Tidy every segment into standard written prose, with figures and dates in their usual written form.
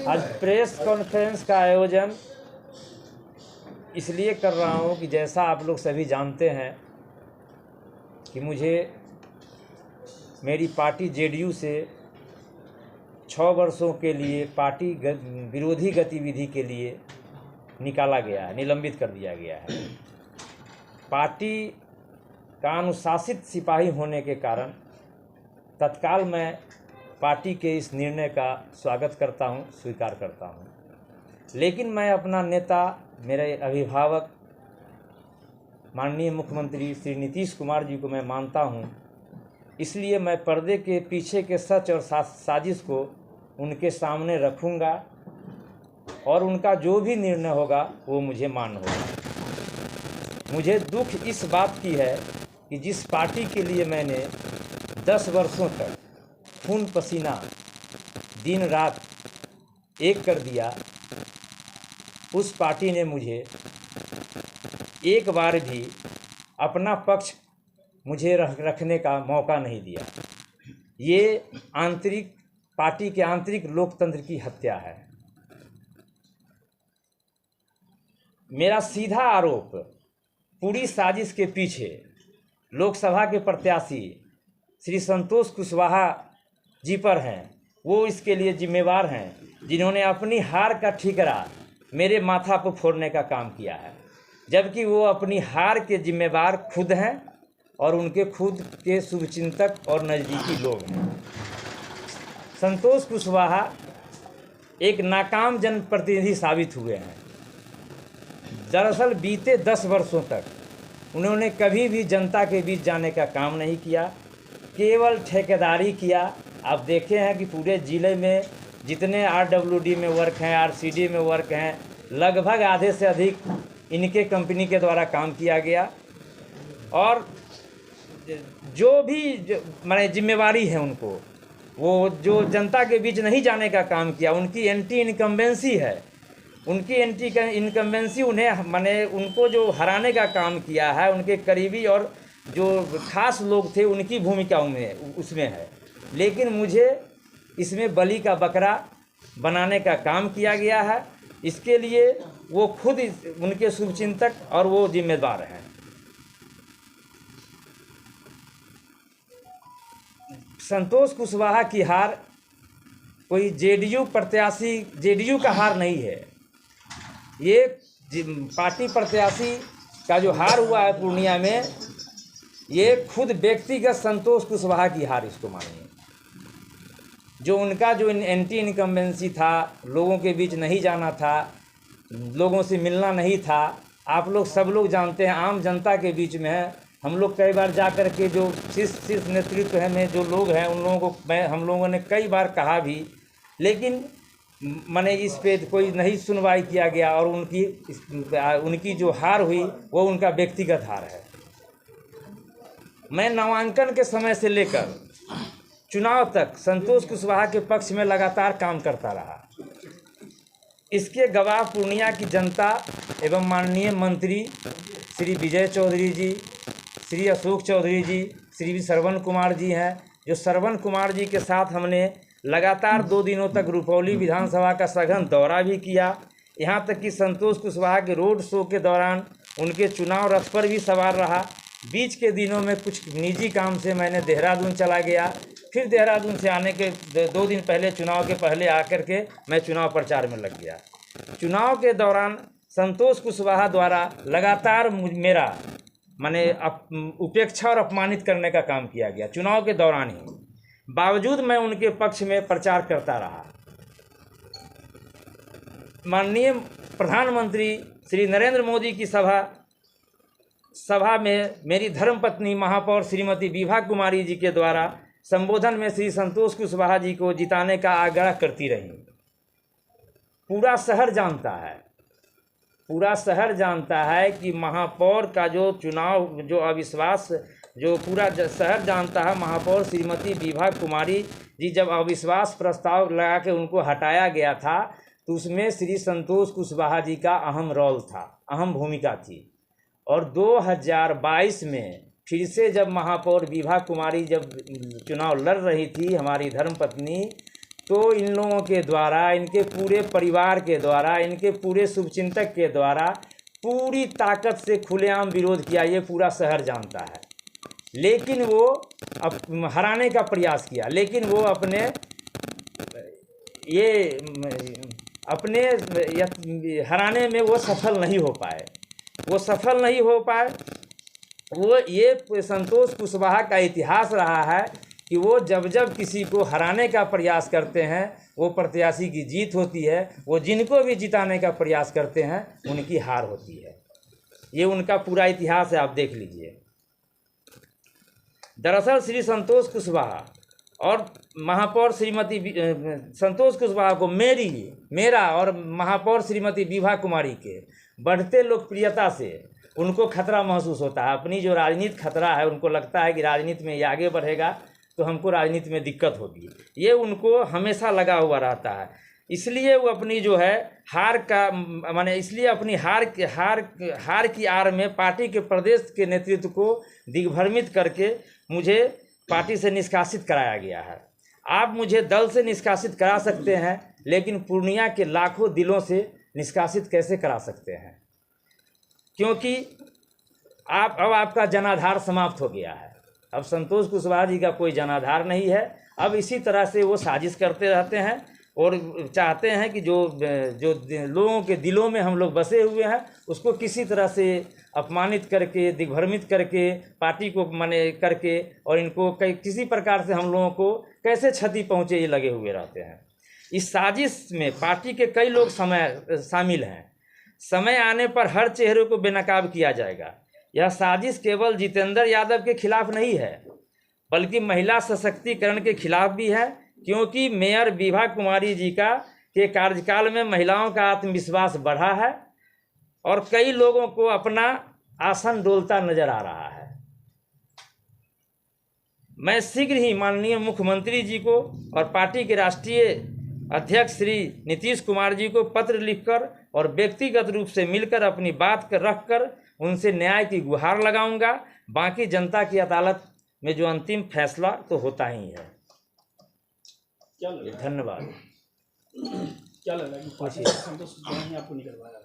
आज press conference का आयोजन इसलिए कर रहा हूं कि जैसा आप लोग सभी जानते हैं कि मुझे मेरी पार्टी जेडीयू से 6 वर्षों के लिए पार्टी विरोधी गतिविधि के लिए निकाला गया है, निलंबित कर दिया गया है। पार्टी का अनुशासित सिपाही होने के कारण तत्काल मैं पार्टी के इस निर्णय का स्वागत करता हूं, स्वीकार करता हूं। लेकिन मैं अपना नेता, मेरे अभिभावक माननीय मुख्यमंत्री श्री नीतीश कुमार जी को मैं मानता हूं, इसलिए मैं पर्दे के पीछे के सच और साजिश को उनके सामने रखूंगा और उनका जो भी निर्णय होगा वो मुझे मान्य होगा। मुझे दुख इस बात की है कि जिस पार्टी के लिए मैंने 10 वर्षों तक खून पसीना दिन रात एक कर दिया, उस पार्टी ने मुझे एक बार भी अपना पक्ष मुझे रखने का मौका नहीं दिया। ये पार्टी के आंतरिक लोकतंत्र की हत्या है। मेरा सीधा आरोप पूरी साजिश के पीछे लोकसभा के प्रत्याशी श्री संतोष कुशवाहा जी पर हैं। वो इसके लिए जिम्मेवार हैं, जिन्होंने अपनी हार का ठीकरा मेरे माथा पर फोड़ने का काम किया है, जबकि वो अपनी हार के जिम्मेवार खुद हैं और उनके खुद के शुभचिंतक और नज़दीकी लोग हैं। संतोष कुशवाहा एक नाकाम जनप्रतिनिधि साबित हुए हैं। दरअसल बीते 10 वर्षों तक उन्होंने कभी भी जनता के बीच जाने का काम नहीं किया, केवल ठेकेदारी किया। आप देखे हैं कि पूरे ज़िले में जितने आरडब्ल्यूडी में वर्क हैं, आरसीडी में वर्क हैं, लगभग आधे से अधिक इनके कंपनी के द्वारा काम किया गया। और जो भी माने जिम्मेवारी है उनको, वो जो जनता के बीच नहीं जाने का काम किया, उनकी एंटी इनकम्बेंसी है। उनकी एंटी इनकम्बेंसी उन्हें माने उनको जो हराने का काम किया है, उनके करीबी और जो खास लोग थे उनकी भूमिका उसमें है। लेकिन मुझे इसमें बलि का बकरा बनाने का काम किया गया है। इसके लिए वो खुद उनके शुभचिंतक और वो जिम्मेदार हैं। संतोष कुशवाहा की हार कोई जेडीयू प्रत्याशी, जेडीयू का हार नहीं है। ये पार्टी प्रत्याशी का जो हार हुआ है पूर्णिया में, ये खुद व्यक्तिगत संतोष कुशवाहा की हार इसको मानिए। जो उनका जो एंटी इनकम्बेंसी था, लोगों के बीच नहीं जाना था, लोगों से मिलना नहीं था। आप लोग सब लोग जानते हैं, आम जनता के बीच में है। हम लोग कई बार जा कर के जो शीर्ष नेतृत्व है में जो लोग हैं उन लोगों को हम लोगों ने कई बार कहा भी, लेकिन मैंने इस पे कोई नहीं सुनवाई किया गया। और उनकी जो हार हुई वो उनका व्यक्तिगत हार है। मैं नामांकन के समय से लेकर चुनाव तक संतोष कुशवाहा के पक्ष में लगातार काम करता रहा। इसके गवाह पूर्णिया की जनता एवं माननीय मंत्री श्री विजय चौधरी जी, श्री अशोक चौधरी जी, श्री श्रवण कुमार जी हैं। जो श्रवण कुमार जी के साथ हमने लगातार 2 दिनों तक रुपौली विधानसभा का सघन दौरा भी किया। यहाँ तक कि संतोष कुशवाहा के रोड शो के दौरान उनके चुनाव रथ पर भी सवार रहा। बीच के दिनों में कुछ निजी काम से मैंने देहरादून चला गया। फिर देहरादून से आने के 2 दिन पहले, चुनाव के पहले आकर के मैं चुनाव प्रचार में लग गया। चुनाव के दौरान संतोष कुशवाहा द्वारा लगातार मेरा माने उपेक्षा और अपमानित करने का काम किया गया चुनाव के दौरान ही। बावजूद मैं उनके पक्ष में प्रचार करता रहा। माननीय प्रधानमंत्री श्री नरेंद्र मोदी की सभा में मेरी धर्मपत्नी महापौर श्रीमती विभा कुमारी जी के द्वारा संबोधन में श्री संतोष कुशवाहा जी को जिताने का आग्रह करती रही। पूरा शहर जानता है कि महापौर का जो चुनाव, जो अविश्वास, जो पूरा शहर जानता है, महापौर श्रीमती विभा कुमारी जी जब अविश्वास प्रस्ताव लगा के उनको हटाया गया था, तो उसमें श्री संतोष कुशवाहा जी का अहम रोल था, अहम भूमिका थी। और 2022 में फिर से जब महापौर विभा कुमारी जब चुनाव लड़ रही थी, हमारी धर्मपत्नी, तो इन लोगों के द्वारा, इनके पूरे परिवार के द्वारा, इनके पूरे शुभचिंतक के द्वारा पूरी ताकत से खुलेआम विरोध किया, ये पूरा शहर जानता है। लेकिन वो हराने का प्रयास किया, लेकिन वो अपने हराने में वो सफल नहीं हो पाए। वो ये संतोष कुशवाहा का इतिहास रहा है कि वो जब जब किसी को हराने का प्रयास करते हैं, वो प्रत्याशी की जीत होती है, वो जिनको भी जिताने का प्रयास करते हैं उनकी हार होती है। ये उनका पूरा इतिहास है, आप देख लीजिए। दरअसल श्री संतोष कुशवाहा और महापौर श्रीमती संतोष कुशवाहा को मेरा और महापौर श्रीमती विभा कुमारी के बढ़ते लोकप्रियता से उनको खतरा महसूस होता है। अपनी जो राजनीति खतरा है, उनको लगता है कि राजनीति में ये आगे बढ़ेगा तो हमको राजनीति में दिक्कत होगी, ये उनको हमेशा लगा हुआ रहता है। इसलिए वो अपनी जो है अपनी हार की आड़ में पार्टी के प्रदेश के नेतृत्व को दिग्भ्रमित करके मुझे पार्टी से निष्कासित कराया गया है। आप मुझे दल से निष्कासित करा सकते हैं, लेकिन पूर्णिया के लाखों दिलों से निष्कासित कैसे करा सकते हैं? क्योंकि अब आपका जनाधार समाप्त हो गया है। अब संतोष कुशवाहा जी का कोई जनाधार नहीं है। अब इसी तरह से वो साजिश करते रहते हैं और चाहते हैं कि जो लोगों के दिलों में हम लोग बसे हुए हैं उसको किसी तरह से अपमानित करके, दिग्भ्रमित करके, पार्टी को करके, और इनको किसी प्रकार से हम लोगों को कैसे क्षति पहुँचे, ये लगे हुए रहते हैं। इस साजिश में पार्टी के कई लोग शामिल हैं। समय आने पर हर चेहरे को बेनकाब किया जाएगा। यह साजिश केवल जितेंद्र यादव के खिलाफ नहीं है, बल्कि महिला सशक्तिकरण के खिलाफ भी है, क्योंकि मेयर विभा कुमारी जी के कार्यकाल में महिलाओं का आत्मविश्वास बढ़ा है और कई लोगों को अपना आसन डोलता नजर आ रहा है। मैं शीघ्र ही माननीय मुख्यमंत्री जी को और पार्टी के राष्ट्रीय अध्यक्ष श्री नीतीश कुमार जी को पत्र लिखकर और व्यक्तिगत रूप से मिलकर अपनी बात रखकर उनसे न्याय की गुहार लगाऊंगा। बाकी जनता की अदालत में जो अंतिम फैसला तो होता ही है। धन्यवाद। क्या लगा कि पार्टी संतोष कुशवाहा ने आपको निकलवाया?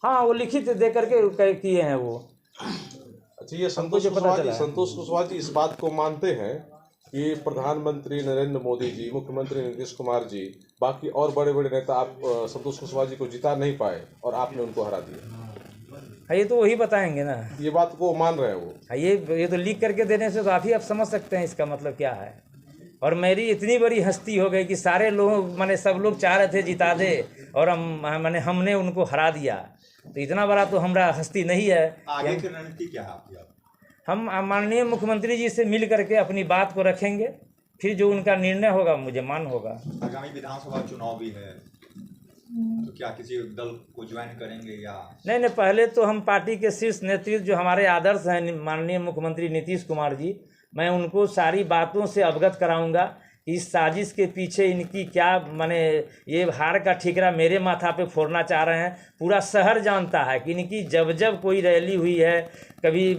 हाँ, वो लिखित दे करके किए हैं वो। अच्छा, ये संतोष कुशवाहा जी इस बात को मानते हैं कि प्रधानमंत्री नरेंद्र मोदी जी, मुख्यमंत्री नीतीश कुमार जी, बाकी और बड़े बड़े नेता आप संतोष कुशवाहा जी को जिता नहीं पाए और आपने उनको हरा दिया? ये तो वही बताएंगे ना। ये बात को मान रहे हैं वो? ये तो लिख करके देने से तो आप ही समझ सकते हैं इसका मतलब क्या है। और मेरी इतनी बड़ी हस्ती हो गई कि सारे लोग सब लोग चाह रहे थे जिता दे और हमने उनको हरा दिया। तो इतना बड़ा तो हमारा हस्ती नहीं है। आगे की रणनीति क्या है आपकी? हम माननीय मुख्यमंत्री जी से मिल करके अपनी बात को रखेंगे, फिर जो उनका निर्णय होगा मुझे मान होगा। आगामी विधानसभा चुनाव भी है, तो क्या किसी दल को ज्वाइन करेंगे या नहीं? पहले तो हम पार्टी के शीर्ष नेतृत्व जो हमारे आदर्श हैं माननीय मुख्यमंत्री नीतीश कुमार जी, मैं उनको सारी बातों से अवगत कराऊंगा। इस साजिश के पीछे इनकी क्या ये हार का ठिकरा मेरे माथा पे फोड़ना चाह रहे हैं। पूरा शहर जानता है कि इनकी जब कोई रैली हुई है, कभी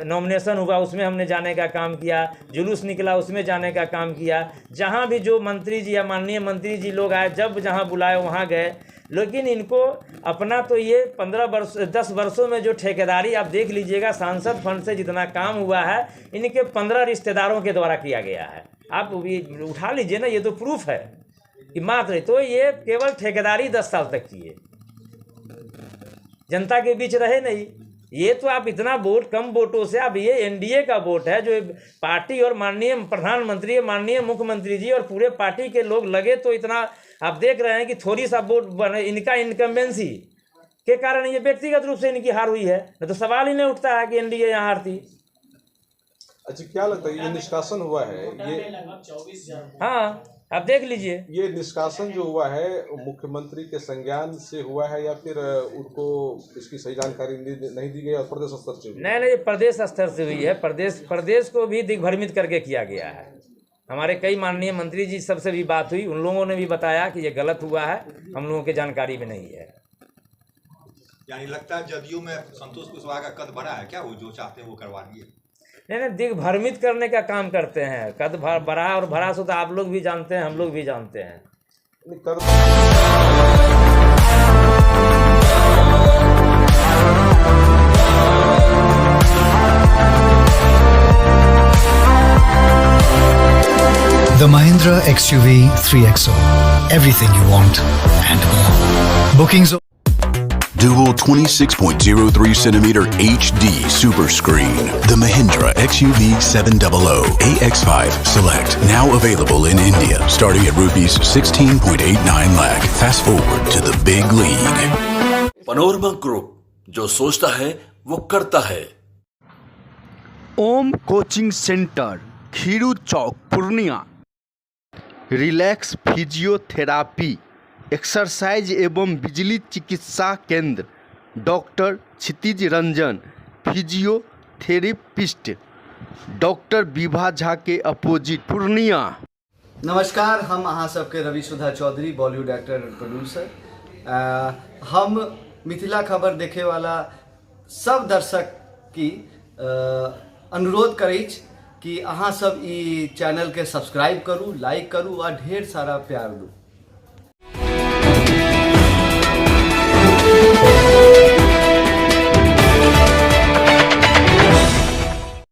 नॉमिनेशन हुआ उसमें हमने जाने का काम किया, जुलूस निकला उसमें जाने का काम किया, जहाँ भी जो मंत्री जी या माननीय मंत्री जी लोग आए, जब जहाँ बुलाए वहाँ गए। लेकिन इनको अपना तो ये 10 वर्षों में जो ठेकेदारी आप देख लीजिएगा, सांसद फंड से जितना काम हुआ है इनके 15 रिश्तेदारों के द्वारा किया गया है। आप ये उठा लीजिए ना, ये तो प्रूफ है कि मात्र तो ये केवल ठेकेदारी 10 साल तक किए, जनता के बीच रहे नहीं। ये तो आप इतना वोट, कम वोटों से आप, ये एनडीए का वोट है जो पार्टी और माननीय प्रधानमंत्री, माननीय मुख्यमंत्री जी और पूरे पार्टी के लोग लगे, तो इतना आप देख रहे हैं कि थोड़ी सा वोट बने इनका इनकम्बेंसी के कारण ये व्यक्तिगत रूप से इनकी हार हुई है। तो सवाल ही नहीं उठता है कि एनडीए यहाँ हारती। अच्छा, क्या लगता है ये निष्कासन हुआ है, ये हाँ आप देख लीजिए, ये निष्कासन जो हुआ है मुख्यमंत्री के संज्ञान से हुआ है या फिर उनको इसकी सही जानकारी नहीं दी गई और प्रदेश स्तर से हुई? नहीं, प्रदेश स्तर से हुई है। प्रदेश को भी दिग्भ्रमित करके किया गया है। हमारे कई माननीय मंत्री जी सबसे भी बात हुई, उन लोगों ने भी बताया कि ये गलत हुआ है, हम लोगों के जानकारी में नहीं है। यानी लगता है जदयू में संतोष कुशवाहा का कद बड़ा है क्या? वो जो चाहते हैं वो करवा दिए? नहीं दिग्भ्रमित करने का काम करते हैं। कद बड़ा और भरा सो तो आप लोग भी जानते हैं, हम लोग भी जानते हैं। The Mahindra XUV 3XO. Everything you want and more. Bookings. Dual 26.03 centimeter HD Super Screen. The Mahindra XUV 700 AX5 Select. Now available in India, starting at rupees 16.89 lakh. Fast forward to the big league. Panorama group, जो सोचता है वो करता है। Om coaching center, Khiru Chowk, Purnia. Relax physiotherapy, exercise एवं बिजली चिकित्सा केंद्र। Doctor Kshitij Ranjan, physiotherapist, doctor Vibha Jha के अपोजिट, पूर्णिया। नमस्कार, हम अहाँ सबके Ravi Sudha Chaudhary, Bollywood actor and producer. हम मिथिला खबर देखे वाला सब दर्शक की अनुरोध करै छी कि अहाँ सब ई चैनल के सब्सक्राइब करू, लाइक करू और ढेर सारा प्यार दू।